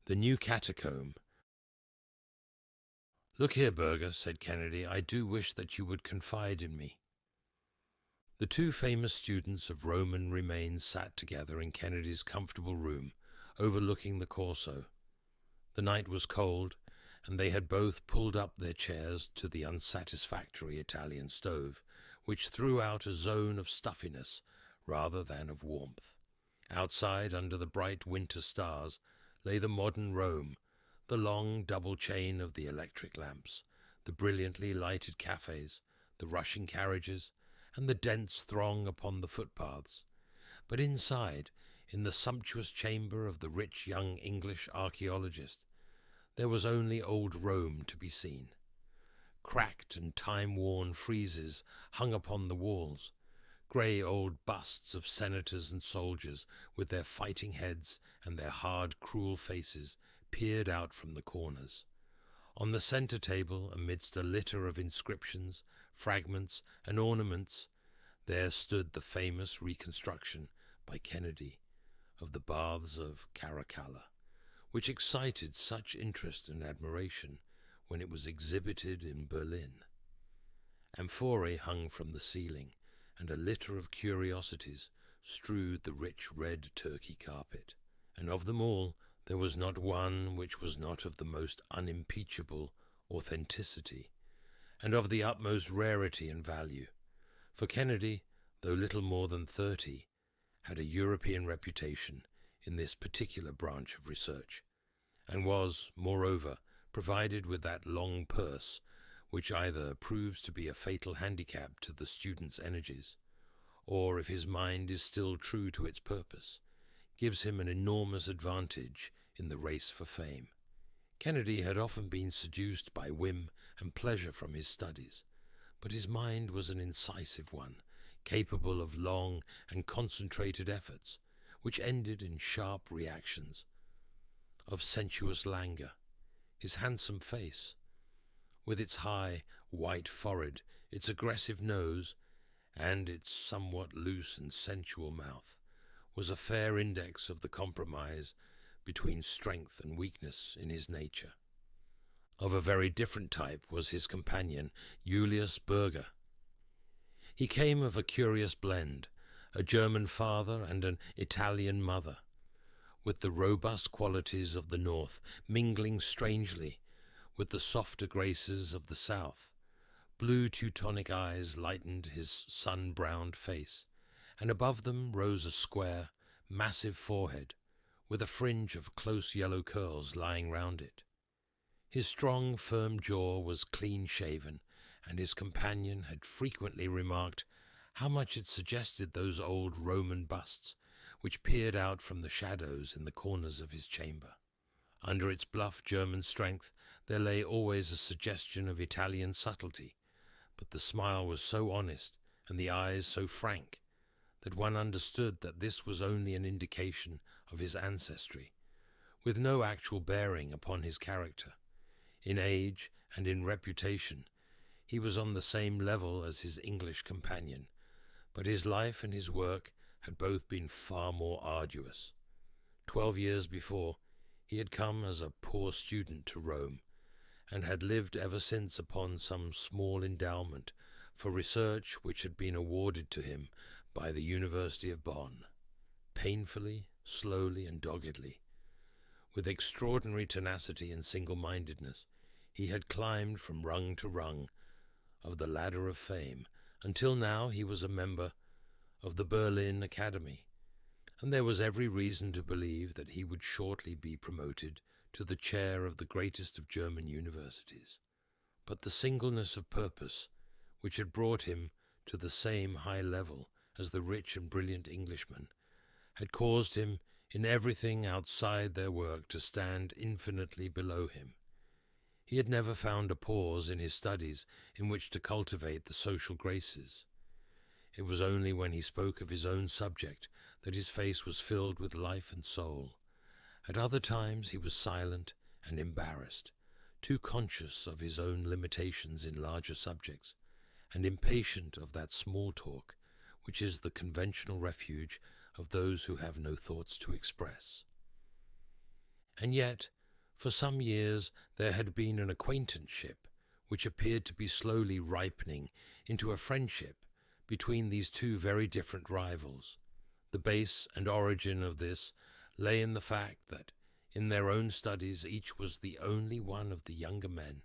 The New Catacomb. "Look here, Burger," said Kennedy, "I do wish that you would confide in me." The two famous students of Roman remains sat together in Kennedy's comfortable room, overlooking the Corso. The night was cold, and they had both pulled up their chairs to the unsatisfactory Italian stove, which threw out a zone of stuffiness rather than of warmth. Outside, under the bright winter stars, lay the modern Rome, the long double chain of the electric lamps, the brilliantly lighted cafes, the rushing carriages, and the dense throng upon the footpaths. But inside, in the sumptuous chamber of the rich young English archaeologist, there was only old Rome to be seen. Cracked and time-worn friezes hung upon the walls. Grey old busts of senators and soldiers, with their fighting heads and their hard, cruel faces, peered out from the corners. On the centre table, amidst a litter of inscriptions, fragments, and ornaments, there stood the famous reconstruction by Kennedy of the baths of Caracalla, which excited such interest and admiration when it was exhibited in Berlin. Amphorae hung from the ceiling, and a litter of curiosities strewed the rich red Turkey carpet, and of them all there was not one which was not of the most unimpeachable authenticity, and of the utmost rarity and value, for Kennedy, though little more than 30, had a European reputation in this particular branch of research, and was, moreover, provided with that long purse which either proves to be a fatal handicap to the student's energies, or, if his mind is still true to its purpose, gives him an enormous advantage in the race for fame. Kennedy had often been seduced by whim and pleasure from his studies, but his mind was an incisive one, capable of long and concentrated efforts, which ended in sharp reactions. Of sensuous languor, his handsome face, with its high, white forehead, its aggressive nose, and its somewhat loose and sensual mouth, was a fair index of the compromise between strength and weakness in his nature. Of a very different type was his companion, Julius Burger. He came of a curious blend, a German father and an Italian mother, with the robust qualities of the North mingling strangely with the softer graces of the South. Blue Teutonic eyes lightened his sun-browned face, and above them rose a square, massive forehead, with a fringe of close yellow curls lying round it. His strong, firm jaw was clean-shaven, and his companion had frequently remarked how much it suggested those old Roman busts which peered out from the shadows in the corners of his chamber. Under its bluff German strength there lay always a suggestion of Italian subtlety, but the smile was so honest and the eyes so frank that one understood that this was only an indication of his ancestry, with no actual bearing upon his character. In age and in reputation he was on the same level as his English companion, but his life and his work had both been far more arduous. 12 years before, he had come as a poor student to Rome, and had lived ever since upon some small endowment for research which had been awarded to him by the University of Bonn. Painfully, slowly, and doggedly, with extraordinary tenacity and single-mindedness, he had climbed from rung to rung of the ladder of fame, until now he was a member of the Berlin Academy, and there was every reason to believe that he would shortly be promoted to the chair of the greatest of German universities. But the singleness of purpose, which had brought him to the same high level as the rich and brilliant Englishman, had caused him in everything outside their work to stand infinitely below him. He had never found a pause in his studies in which to cultivate the social graces. It was only when he spoke of his own subject that his face was filled with life and soul. At other times he was silent and embarrassed, too conscious of his own limitations in larger subjects, and impatient of that small talk which is the conventional refuge of those who have no thoughts to express. And yet, for some years there had been an acquaintanceship which appeared to be slowly ripening into a friendship between these two very different rivals. The base and origin of this lay in the fact that, in their own studies, each was the only one of the younger men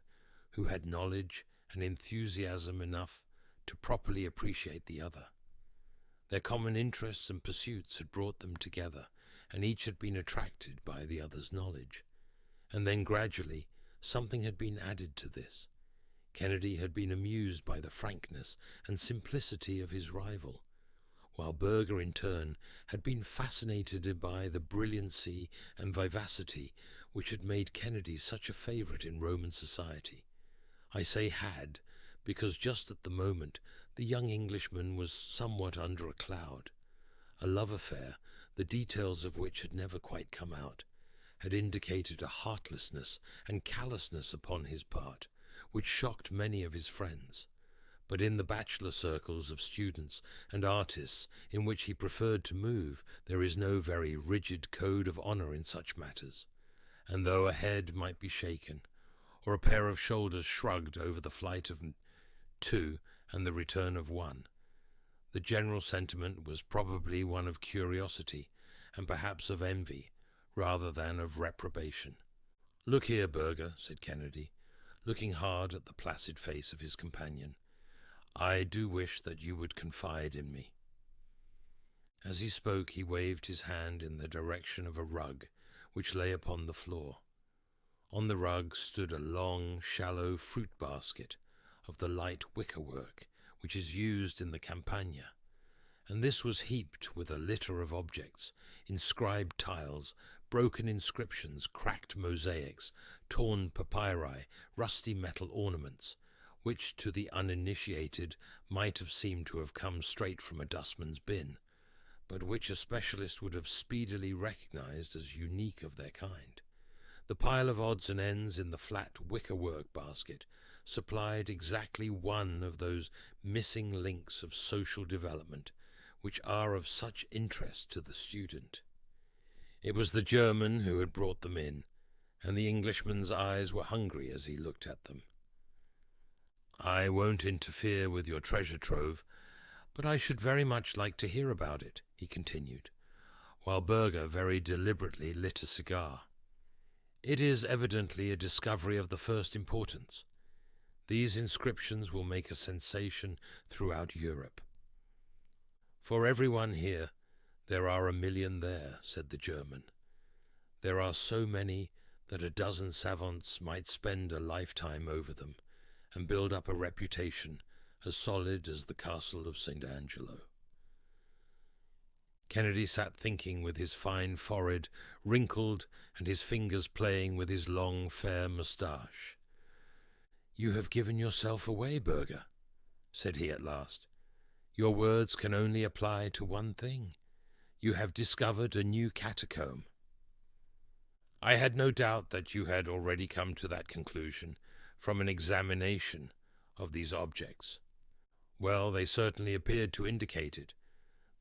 who had knowledge and enthusiasm enough to properly appreciate the other. Their common interests and pursuits had brought them together, and each had been attracted by the other's knowledge. And then gradually something had been added to this. Kennedy had been amused by the frankness and simplicity of his rival, while Berger in turn had been fascinated by the brilliancy and vivacity which had made Kennedy such a favourite in Roman society. I say had, because just at the moment the young Englishman was somewhat under a cloud. A love affair, the details of which had never quite come out, had indicated a heartlessness and callousness upon his part, which shocked many of his friends. But in the bachelor circles of students and artists in which he preferred to move, there is no very rigid code of honour in such matters, and though a head might be shaken, or a pair of shoulders shrugged over the flight of two and the return of one, the general sentiment was probably one of curiosity, and perhaps of envy, rather than of reprobation. "Look here, Berger," said Kennedy, looking hard at the placid face of his companion, "I do wish that you would confide in me." As he spoke, he waved his hand in the direction of a rug which lay upon the floor. On the rug stood a long, shallow fruit basket of the light wicker-work which is used in the Campagna, and this was heaped with a litter of objects, inscribed tiles, broken inscriptions, cracked mosaics, torn papyri, rusty metal ornaments, which to the uninitiated might have seemed to have come straight from a dustman's bin, but which a specialist would have speedily recognized as unique of their kind. The pile of odds and ends in the flat wicker-work basket supplied exactly one of those missing links of social development which are of such interest to the student. It was the German who had brought them in, and the Englishman's eyes were hungry as he looked at them. "I won't interfere with your treasure trove, but I should very much like to hear about it," he continued, while Berger very deliberately lit a cigar. "It is evidently a discovery of the first importance. These inscriptions will make a sensation throughout Europe." "For everyone here, there are 1,000,000 there," said the German. "There are so many that a dozen savants might spend a lifetime over them, and build up a reputation as solid as the castle of St. Angelo." Kennedy sat thinking, with his fine forehead wrinkled and his fingers playing with his long, fair moustache. "You have given yourself away, Berger," said he at last. "Your words can only apply to one thing. You have discovered a new catacomb." "I had no doubt that you had already come to that conclusion from an examination of these objects." "Well, they certainly appeared to indicate it,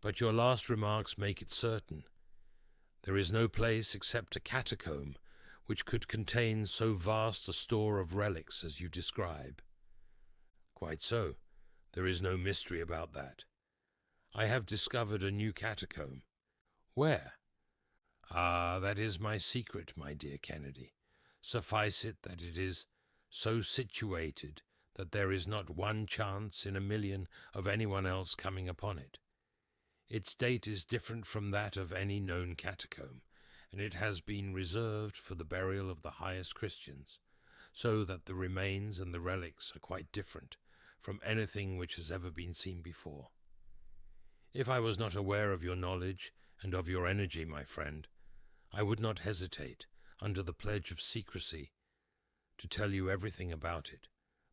but your last remarks make it certain. There is no place except a catacomb which could contain so vast a store of relics as you describe." "Quite so. There is no mystery about that. I have discovered a new catacomb." "Where?" "Ah, that is my secret, my dear Kennedy. Suffice it that it is so situated that there is not one chance in 1,000,000 of anyone else coming upon it. Its date is different from that of any known catacomb, and it has been reserved for the burial of the highest Christians, so that the remains and the relics are quite different from anything which has ever been seen before. If I was not aware of your knowledge and of your energy, my friend, I would not hesitate, under the pledge of secrecy, to tell you everything about it.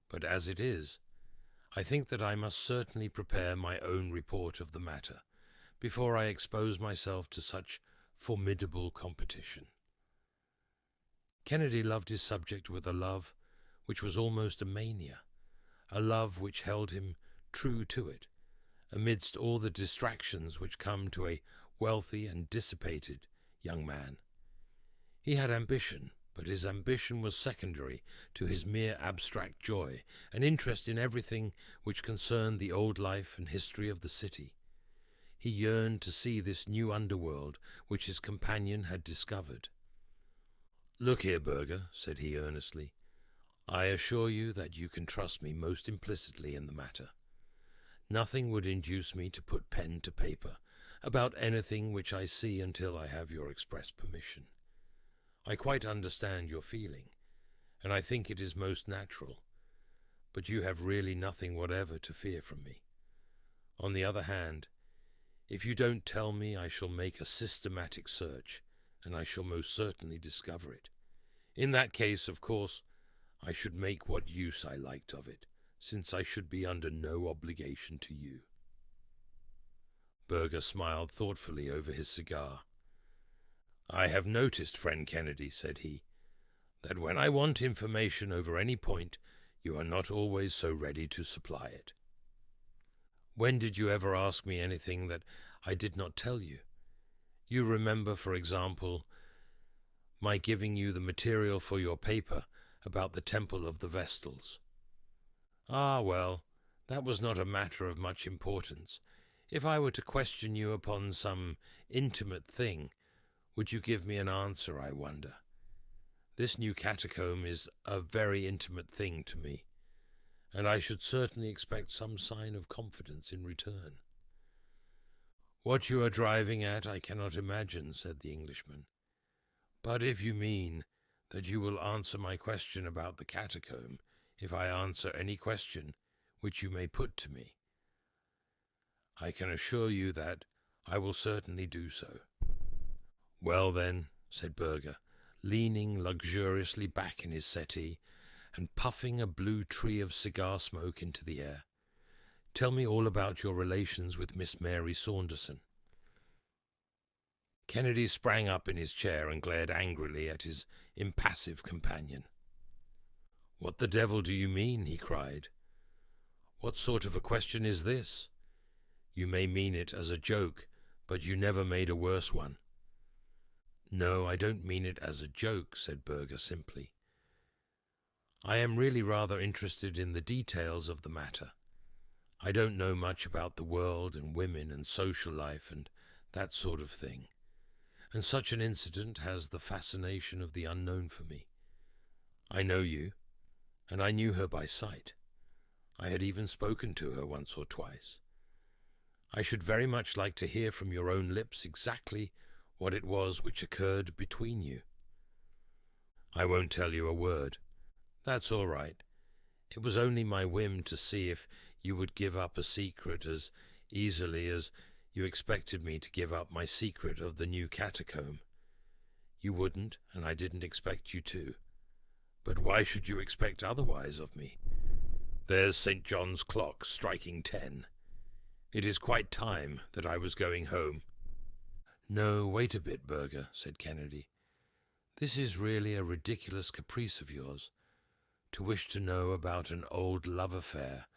But as it is, I think that I must certainly prepare my own report of the matter before I expose myself to such formidable competition." Kennedy loved his subject with a love which was almost a mania, a love which held him true to it, amidst all the distractions which come to a wealthy and dissipated young man. He had ambition, but his ambition was secondary to his mere abstract joy, an interest in everything which concerned the old life and history of the city. He yearned to see this new underworld which his companion had discovered. "Look here, Burger," said he earnestly, "I assure you that you can trust me most implicitly in the matter. Nothing would induce me to put pen to paper about anything which I see until I have your express permission. I quite understand your feeling, and I think it is most natural, but you have really nothing whatever to fear from me. On the other hand, if you don't tell me, I shall make a systematic search, and I shall most certainly discover it. In that case, of course, I should make what use I liked of it, since I should be under no obligation to you." Burger smiled thoughtfully over his cigar. "I have noticed, friend Kennedy," said he, "that when I want information over any point, you are not always so ready to supply it. When did you ever ask me anything that I did not tell you? You remember, for example, my giving you the material for your paper about the Temple of the Vestals. Ah, well, that was not a matter of much importance. If I were to question you upon some intimate thing, would you give me an answer, I wonder? This new catacomb is a very intimate thing to me, and I should certainly expect some sign of confidence in return." "What you are driving at I cannot imagine," said the Englishman. "But if you mean that you will answer my question about the catacomb if I answer any question which you may put to me, I can assure you that I will certainly do so." "Well then," said Burger, leaning luxuriously back in his settee and puffing a blue tree of cigar smoke into the air, "tell me all about your relations with Miss Mary Saunderson." Kennedy sprang up in his chair and glared angrily at his impassive companion. "What the devil do you mean?" he cried. "What sort of a question is this? You may mean it as a joke, but you never made a worse one." "No, I don't mean it as a joke," said Burger simply. "I am really rather interested in the details of the matter. I don't know much about the world and women and social life and that sort of thing, and such an incident has the fascination of the unknown for me. I know you, and I knew her by sight. I had even spoken to her once or twice. I should very much like to hear from your own lips exactly what it was which occurred between you." "I won't tell you a word. That's all right. It was only my whim to see if you would give up a secret as easily as you expected me to give up my secret of the new catacomb. You wouldn't, and I didn't expect you to. But why should you expect otherwise of me? There's St. John's clock striking 10. It is quite time that I was going home." "No, wait a bit, Burger," said Kennedy. "This is really a ridiculous caprice of yours, to wish to know about an old love affair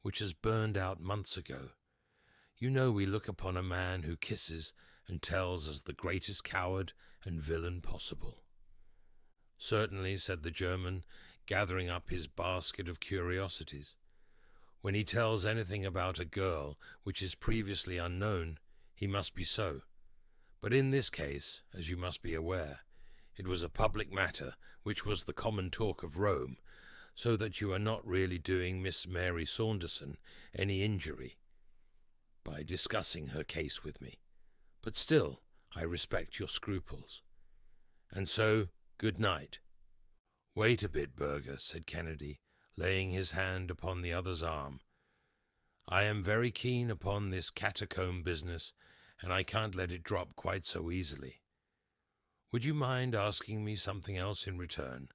which has burned out months ago. You know we look upon a man who kisses and tells as the greatest coward and villain possible." "Certainly," said the German, gathering up his basket of curiosities. "When he tells anything about a girl which is previously unknown, he must be so. But in this case, as you must be aware, it was a public matter which was the common talk of Rome, so that you are not really doing Miss Mary Saunderson any injury by discussing her case with me. But still, I respect your scruples. And so, good night." "Wait a bit, Burger," said Kennedy, laying his hand upon the other's arm. "I am very keen upon this catacomb business, and I can't let it drop quite so easily. Would you mind asking me something else in return?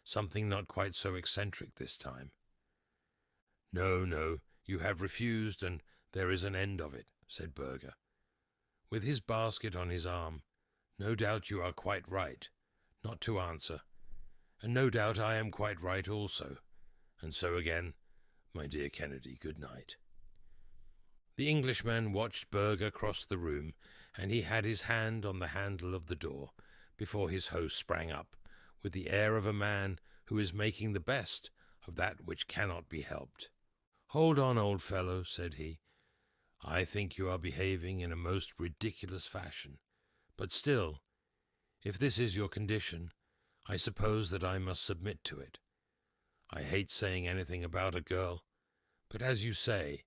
Something not quite so eccentric this time?" "No, no, you have refused, and there is an end of it," said Burger, with his basket on his arm. "No doubt you are quite right not to answer, and no doubt I am quite right also. And so again, my dear Kennedy, good night." The Englishman watched Burger cross the room, and he had his hand on the handle of the door, before his host sprang up, with the air of a man who is making the best of that which cannot be helped. "Hold on, old fellow," said he. "I think you are behaving in a most ridiculous fashion. But still, if this is your condition, I suppose that I must submit to it. I hate saying anything about a girl, but as you say,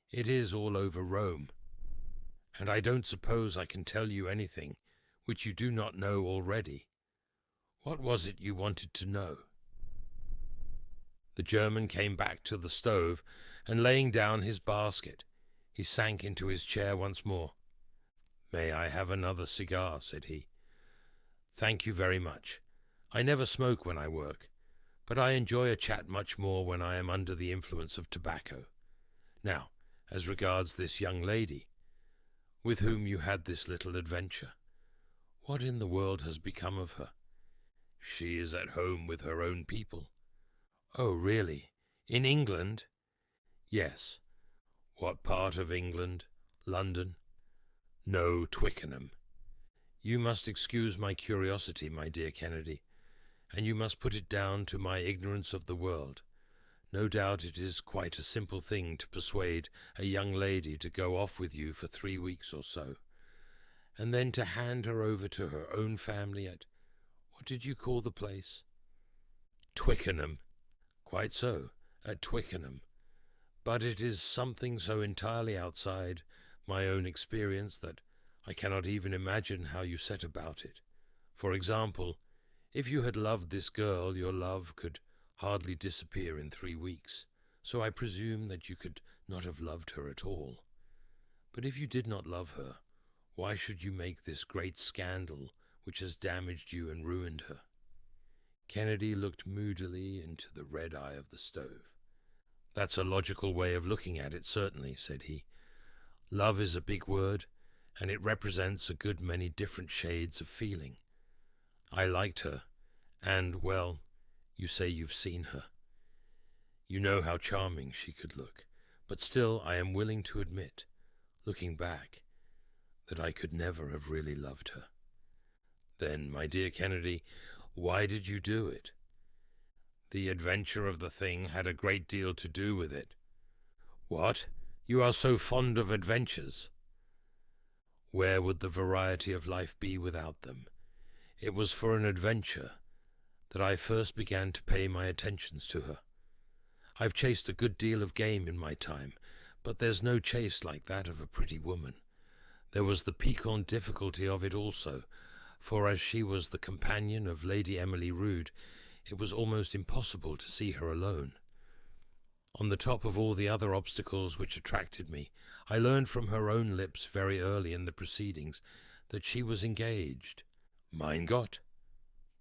it is all over Rome, and I don't suppose I can tell you anything which you do not know already. What was it you wanted to know?" The German came back to the stove, and laying down his basket, he sank into his chair once more. "May I have another cigar?" said he. "Thank you very much. I never smoke when I work, but I enjoy a chat much more when I am under the influence of tobacco. Now, as regards this young lady, with whom you had this little adventure, what in the world has become of her?" "She is at home with her own people." "Oh, really? In England?" "Yes." "What part of England? London?" "No, Twickenham." "You must excuse my curiosity, my dear Kennedy, and you must put it down to my ignorance of the world. No doubt it is quite a simple thing to persuade a young lady to go off with you for 3 weeks or so, and then to hand her over to her own family at— what did you call the place?" "Twickenham." "Quite so, at Twickenham. But it is something so entirely outside my own experience that I cannot even imagine how you set about it. For example, if you had loved this girl, your love could hardly disappear in 3 weeks, so I presume that you could not have loved her at all. But if you did not love her, why should you make this great scandal which has damaged you and ruined her?" Kennedy looked moodily into the red eye of the stove. "That's a logical way of looking at it, certainly," said he. "Love is a big word, and it represents a good many different shades of feeling. I liked her, and, well, you say you've seen her. You know how charming she could look, but still I am willing to admit, looking back, that I could never have really loved her." "Then, my dear Kennedy, why did you do it?" "The adventure of the thing had a great deal to do with it." "What? You are so fond of adventures?" "Where would the variety of life be without them? It was for an adventure that I first began to pay my attentions to her. I've chased a good deal of game in my time, but there's no chase like that of a pretty woman. There was the piquant difficulty of it also, for as she was the companion of Lady Emily Rood, it was almost impossible to see her alone. On the top of all the other obstacles which attracted me, I learned from her own lips very early in the proceedings that she was engaged." "Mein Gott!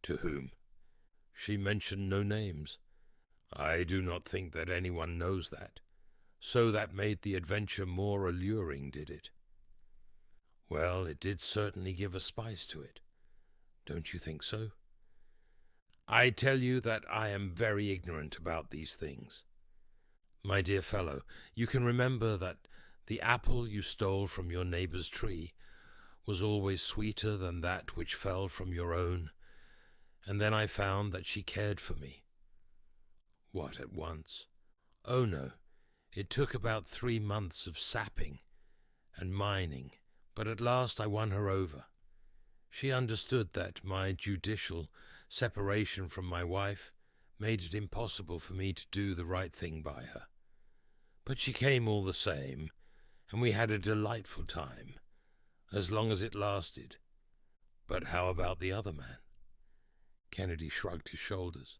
To whom?" "She mentioned no names. I do not think that anyone knows that. So that made the adventure more alluring, did it?" "Well, it did certainly give a spice to it. Don't you think so?" "I tell you that I am very ignorant about these things." "My dear fellow, you can remember that the apple you stole from your neighbour's tree was always sweeter than that which fell from your own, and then I found that she cared for me." "What, at once?" "Oh, no. It took about 3 months of sapping and mining, but at last I won her over. She understood that my judicial separation from my wife made it impossible for me to do the right thing by her. But she came all the same, and we had a delightful time, as long as it lasted. But how about the other man?" Kennedy shrugged his shoulders.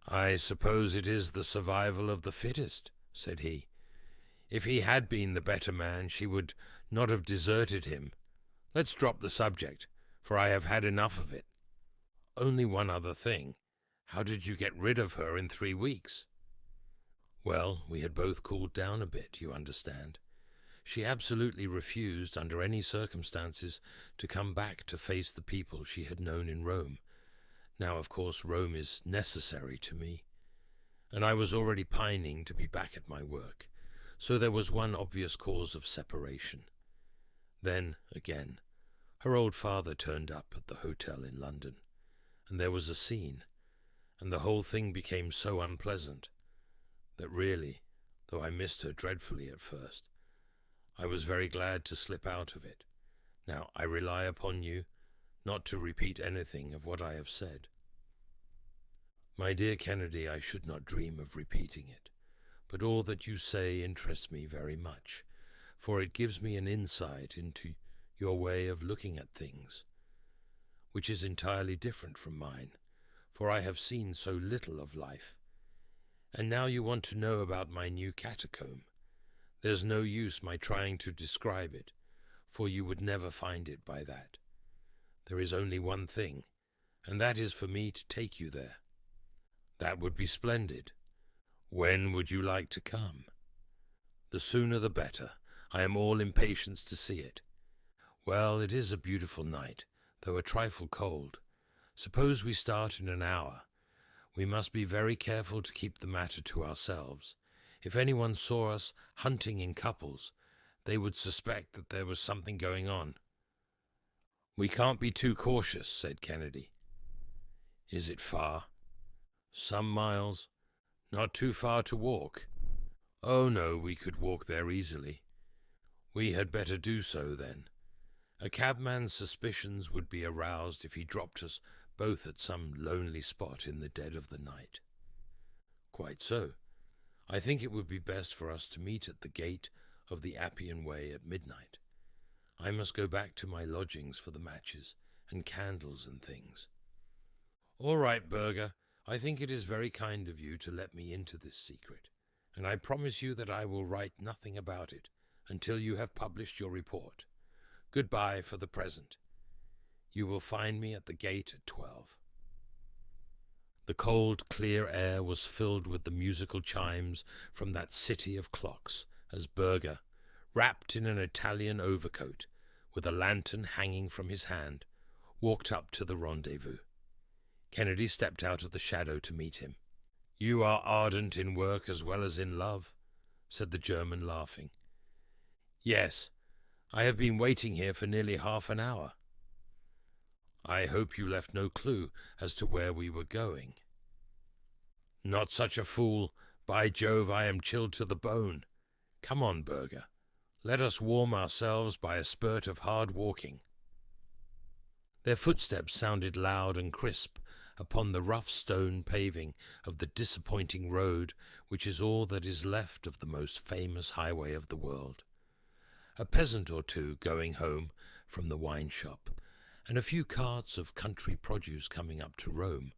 "I suppose it is the survival of the fittest," said he. "If he had been the better man, she would not have deserted him. Let's drop the subject, for I have had enough of it. Only one other thing. How did you get rid of her in 3 weeks?" "Well, we had both cooled down a bit, you understand. She absolutely refused, under any circumstances, to come back to face the people she had known in Rome. Now, of course, Rome is necessary to me, and I was already pining to be back at my work, so there was one obvious cause of separation. Then, again, Her old father turned up at the hotel in London, and there was a scene, and the whole thing became so unpleasant that really, though I missed her dreadfully at first, I was very glad to slip out of it. Now I rely upon you not to repeat anything of what I have said. My dear Kennedy, I should not dream of repeating it, but all that you say interests me very much, for it gives me an insight into your way of looking at things, which is entirely different from mine, for I have seen so little of life. And now you want to know about my new catacomb. There's no use my trying to describe it, for you would never find it by that. There is only one thing, and that is for me to take you there. That would be splendid. When would you like to come? The sooner the better. I am all impatience to see it. Well, it is a beautiful night, though a trifle cold. Suppose we start in an hour. We must be very careful to keep the matter to ourselves. If anyone saw us hunting in couples, they would suspect that there was something going on. We can't be too cautious, said Kennedy. Is it far? Some miles. Not too far to walk. Oh no, we could walk there easily. We had better do so then. A cabman's suspicions would be aroused if he dropped us both at some lonely spot in the dead of the night. Quite so. I think it would be best for us to meet at the gate of the Appian Way at midnight. I must go back to my lodgings for the matches and candles and things. All right, Berger. I think it is very kind of you to let me into this secret, and I promise you that I will write nothing about it until you have published your report. Goodbye for the present. You will find me at the gate at 12. The cold, clear air was filled with the musical chimes from that city of clocks as Berger, wrapped in an Italian overcoat, with a lantern hanging from his hand, walked up to the rendezvous. Kennedy stepped out of the shadow to meet him. You are ardent in work as well as in love, said the German, laughing. Yes, I have been waiting here for nearly half an hour. I hope you left no clue as to where we were going. Not such a fool. By Jove, I am chilled to the bone. Come on, Berger. Let us warm ourselves by a spurt of hard walking. Their footsteps sounded loud and crisp upon the rough stone paving of the disappointing road which is all that is left of the most famous highway of the world. A peasant or two going home from the wine shop, and a few carts of country produce coming up to Rome,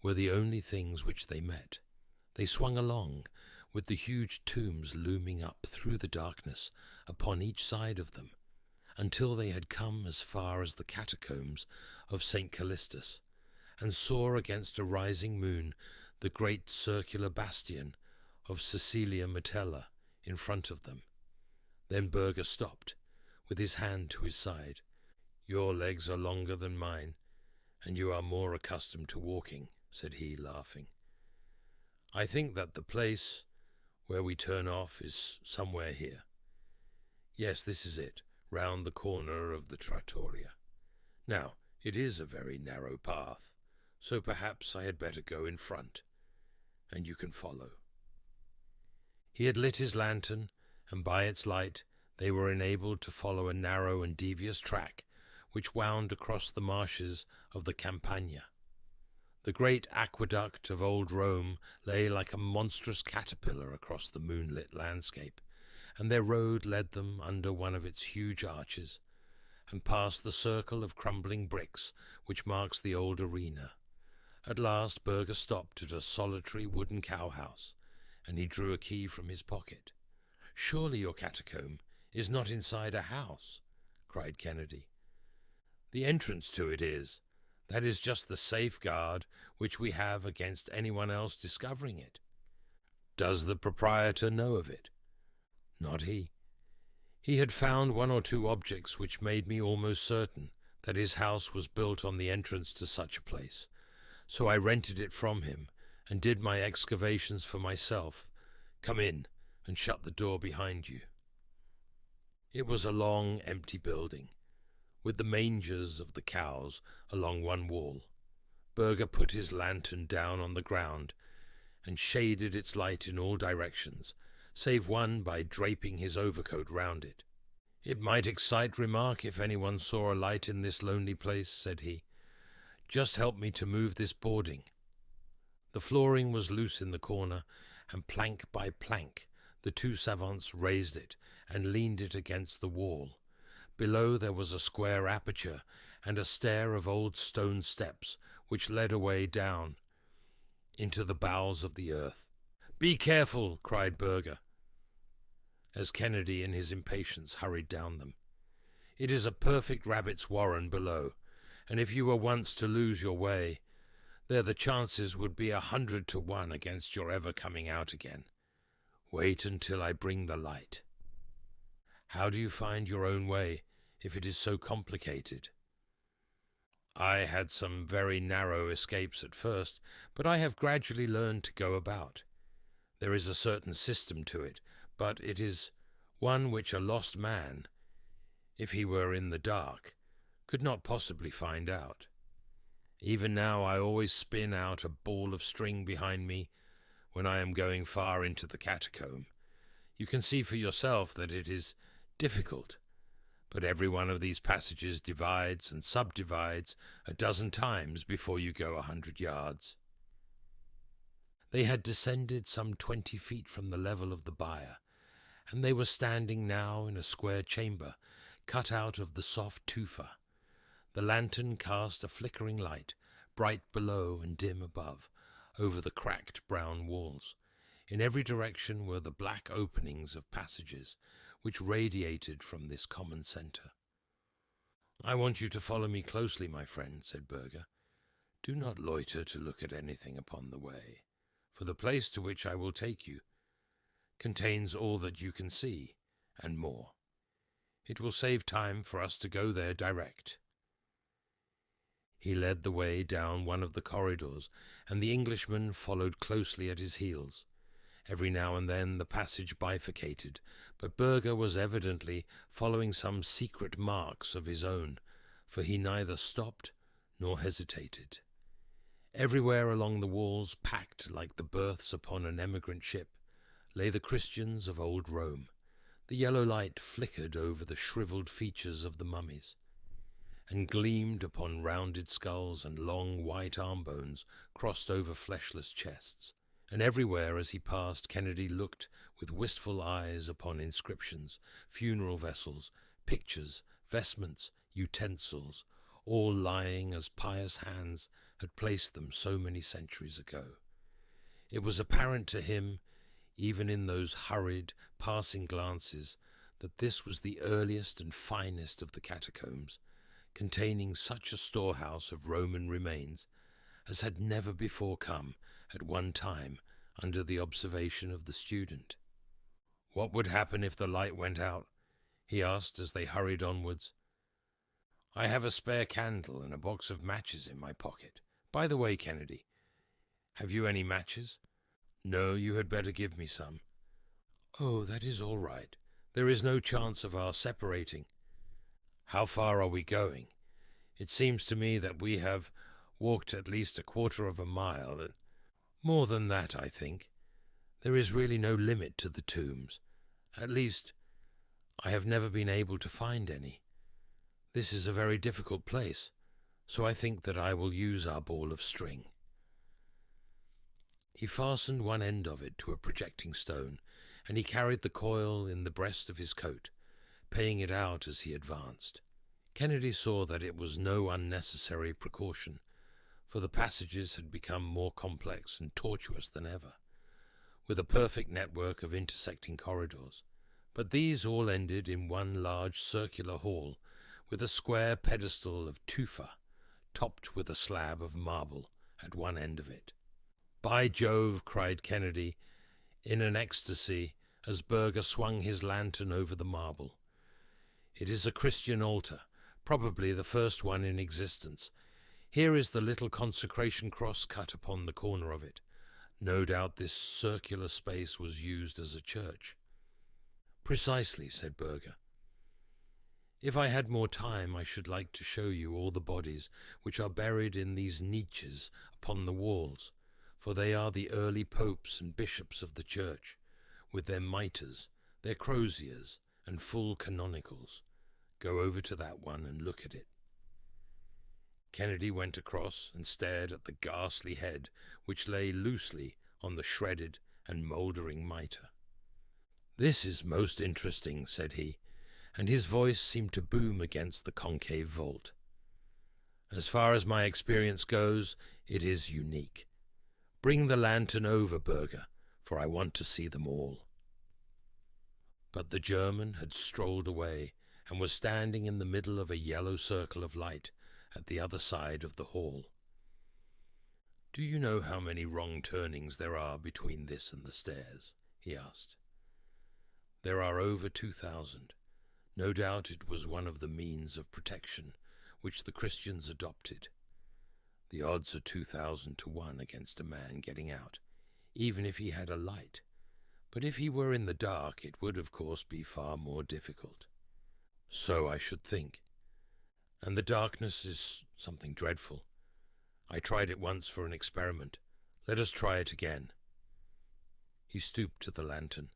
were the only things which they met. They swung along, with the huge tombs looming up through the darkness upon each side of them, until they had come as far as the catacombs of St. Callistus, and saw against a rising moon the great circular bastion of Caecilia Metella in front of them. Then Berger stopped, with his hand to his side. Your legs are longer than mine, and you are more accustomed to walking, said he, laughing. I think that the place where we turn off is somewhere here. Yes, this is it, round the corner of the trattoria. Now, it is a very narrow path, so perhaps I had better go in front, and you can follow. He had lit his lantern, and by its light they were enabled to follow a narrow and devious track which wound across the marshes of the Campagna. The great aqueduct of old Rome lay like a monstrous caterpillar across the moonlit landscape, and their road led them under one of its huge arches, and past the circle of crumbling bricks which marks the old arena. At last Berger stopped at a solitary wooden cowhouse, and he drew a key from his pocket. Surely your catacomb is not inside a house, cried Kennedy. The entrance to it is. That is just the safeguard which we have against anyone else discovering it. Does the proprietor know of it? Not he. He had found one or two objects which made me almost certain that his house was built on the entrance to such a place, so I rented it from him and did my excavations for myself. Come in and shut the door behind you. It was a long, empty building, with the mangers of the cows along one wall. Berger put his lantern down on the ground and shaded its light in all directions, save one by draping his overcoat round it. "It might excite remark if anyone saw a light in this lonely place," said he. "Just help me to move this boarding." The flooring was loose in the corner, and plank by plank the two savants raised it and leaned it against the wall. Below there was a square aperture and a stair of old stone steps which led away down into the bowels of the earth. "Be careful!" cried Berger, as Kennedy in his impatience hurried down them. "It is a perfect rabbit's warren below, and if you were once to lose your way, there the chances would be 100 to 1 against your ever coming out again. Wait until I bring the light." "How do you find your own way, if it is so complicated?" "I had some very narrow escapes at first, but I have gradually learned to go about. There is a certain system to it, but it is one which a lost man, if he were in the dark, could not possibly find out. Even now I always spin out a ball of string behind me when I am going far into the catacomb. You can see for yourself that it is difficult, but every one of these passages divides and subdivides a dozen times before you go 100 yards. They had descended some 20 feet from the level of the byre, and they were standing now in a square chamber cut out of the soft tufa. The lantern cast a flickering light, bright below and dim above, over the cracked brown walls. In every direction were the black openings of passages, which radiated from this common centre. "I want you to follow me closely, my friend," said Berger. "Do not loiter to look at anything upon the way, for the place to which I will take you contains all that you can see, and more. It will save time for us to go there direct." He led the way down one of the corridors, and the Englishman followed closely at his heels. Every now and then the passage bifurcated, but Berger was evidently following some secret marks of his own, for he neither stopped nor hesitated. Everywhere along the walls, packed like the berths upon an emigrant ship, lay the Christians of old Rome. The yellow light flickered over the shriveled features of the mummies, and gleamed upon rounded skulls and long white arm bones crossed over fleshless chests. And everywhere as he passed, Kennedy looked with wistful eyes upon inscriptions, funeral vessels, pictures, vestments, utensils, all lying as pious hands had placed them so many centuries ago. It was apparent to him, even in those hurried, passing glances, that this was the earliest and finest of the catacombs, containing such a storehouse of Roman remains as had never before come at one time under the observation of the student. "What would happen if the light went out?" he asked as they hurried onwards. "I have a spare candle and a box of matches in my pocket. By the way, Kennedy, have you any matches?" "No, you had better give me some." "Oh, that is all right. There is no chance of our separating." "How far are we going? It seems to me that we have walked at least 1/4 of a mile. More than that, I think. There is really no limit to the tombs. At least, I have never been able to find any. This is a very difficult place, so I think that I will use our ball of string." He fastened one end of it to a projecting stone, and he carried the coil in the breast of his coat, paying it out as he advanced. Kennedy saw that it was no unnecessary precaution, for the passages had become more complex and tortuous than ever, with a perfect network of intersecting corridors. But these all ended in one large circular hall, with a square pedestal of tufa, topped with a slab of marble at one end of it. "By Jove!" cried Kennedy, in an ecstasy, as Berger swung his lantern over the marble. "It is a Christian altar, probably the first one in existence. Here is the little consecration cross cut upon the corner of it. No doubt this circular space was used as a church." "Precisely," said Berger. If I had more time, I should like to show you all the bodies which are buried in these niches upon the walls, for they are the early popes and bishops of the church, with their mitres, their croziers, and full canonicals. Go over to that one and look at it. Kennedy went across and stared at the ghastly head which lay loosely on the shredded and mouldering mitre. "This is most interesting," said he, and his voice seemed to boom against the concave vault. "As far as my experience goes, it is unique. Bring the lantern over, Berger, for I want to see them all." But the German had strolled away and was standing in the middle of a yellow circle of light at the other side of the hall. "Do you know how many wrong turnings there are between this and the stairs?" he asked. "There are over 2,000. No doubt it was one of the means of protection which the Christians adopted. The odds are 2,000 to 1 against a man getting out, even if he had a light. But if he were in the dark, it would of course be far more difficult." "So I should think. And the darkness is something dreadful. I tried it once for an experiment. Let us try it again." He stooped to the lantern,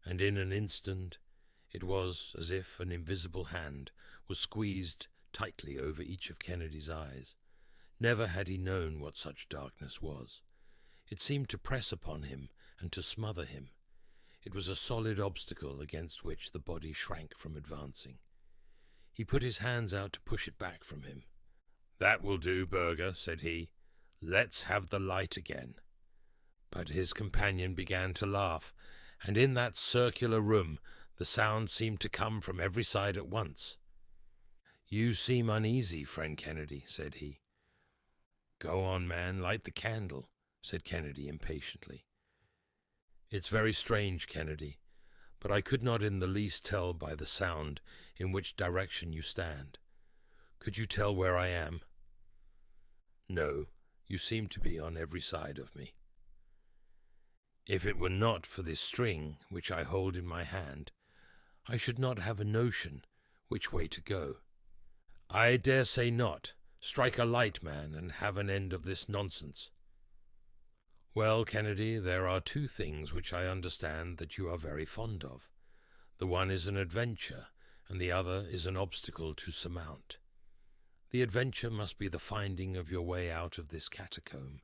and in an instant it was as if an invisible hand was squeezed tightly over each of Kennedy's eyes. Never had he known what such darkness was. It seemed to press upon him and to smother him. It was a solid obstacle against which the body shrank from advancing. He put his hands out to push it back from him. "That will do, Berger," said he. "Let's have the light again." But his companion began to laugh, and in that circular room the sound seemed to come from every side at once. "You seem uneasy, friend Kennedy," said he. "Go on, man, light the candle," said Kennedy impatiently. "It's very strange, Kennedy, but I could not in the least tell by the sound in which direction you stand. Could you tell where I am?" "No, you seem to be on every side of me." "If it were not for this string which I hold in my hand, I should not have a notion which way to go." "I dare say not. Strike a light, man, and have an end of this nonsense." "Well, Kennedy, there are 2 things which I understand that you are very fond of. The one is an adventure, and the other is an obstacle to surmount. The adventure must be the finding of your way out of this catacomb.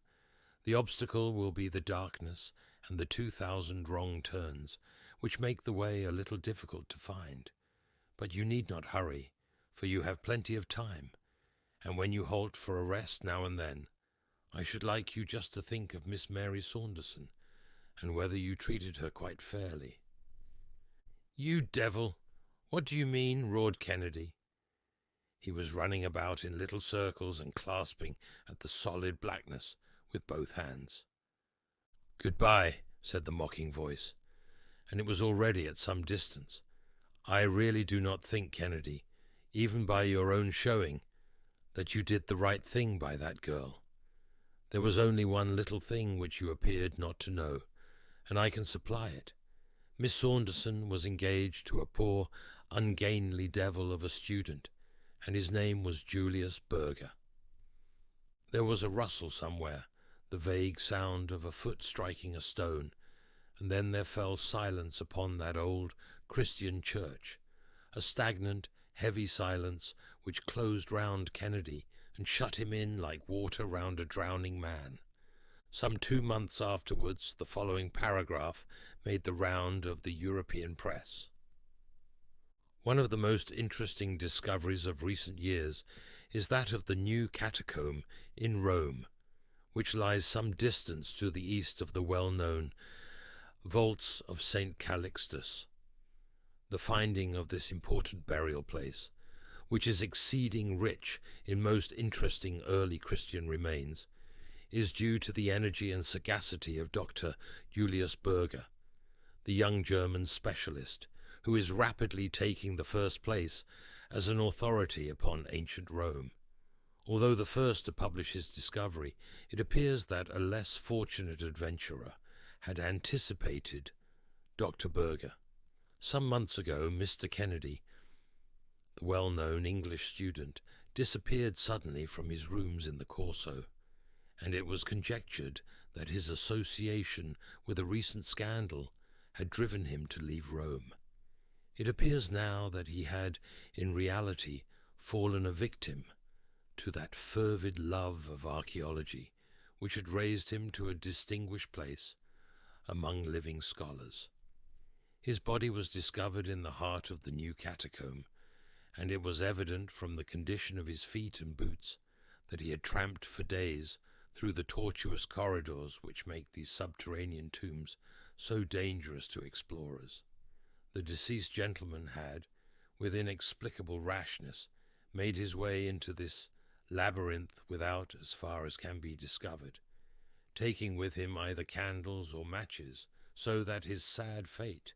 The obstacle will be the darkness and the 2,000 wrong turns, which make the way a little difficult to find. But you need not hurry, for you have plenty of time, and when you halt for a rest now and then, I should like you just to think of Miss Mary Saunderson, and whether you treated her quite fairly." "You devil! What do you mean?" roared Kennedy. He was running about in little circles and clasping at the solid blackness with both hands. "Goodbye," said the mocking voice, and it was already at some distance. "I really do not think, Kennedy, even by your own showing, that you did the right thing by that girl. There was only one little thing which you appeared not to know, and I can supply it. Miss Saunderson was engaged to a poor, ungainly devil of a student, and his name was Julius Berger." There was a rustle somewhere, the vague sound of a foot striking a stone, and then there fell silence upon that old Christian church, a stagnant, heavy silence which closed round Kennedy and shut him in like water round a drowning man. Some 2 months afterwards, the following paragraph made the round of the European press. "One of the most interesting discoveries of recent years is that of the new catacomb in Rome, which lies some distance to the east of the well-known vaults of St. Calixtus. The finding of this important burial place, which is exceeding rich in most interesting early Christian remains, is due to the energy and sagacity of Dr. Julius Berger, the young German specialist, who is rapidly taking the first place as an authority upon ancient Rome. Although the first to publish his discovery, it appears that a less fortunate adventurer had anticipated Dr. Berger. Some months ago, Mr. Kennedy The well-known English student disappeared suddenly from his rooms in the Corso, and it was conjectured that his association with a recent scandal had driven him to leave Rome. It appears now that he had, in reality, fallen a victim to that fervid love of archaeology which had raised him to a distinguished place among living scholars. His body was discovered in the heart of the new catacomb, and it was evident from the condition of his feet and boots that he had tramped for days through the tortuous corridors which make these subterranean tombs so dangerous to explorers. The deceased gentleman had, with inexplicable rashness, made his way into this labyrinth without, as far as can be discovered, taking with him either candles or matches, so that his sad fate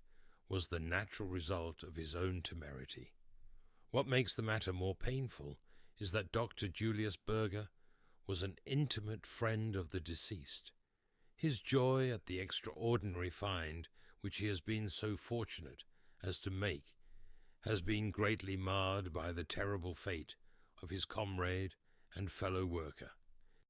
was the natural result of his own temerity. What makes the matter more painful is that Dr. Julius Burger was an intimate friend of the deceased. His joy at the extraordinary find which he has been so fortunate as to make has been greatly marred by the terrible fate of his comrade and fellow worker.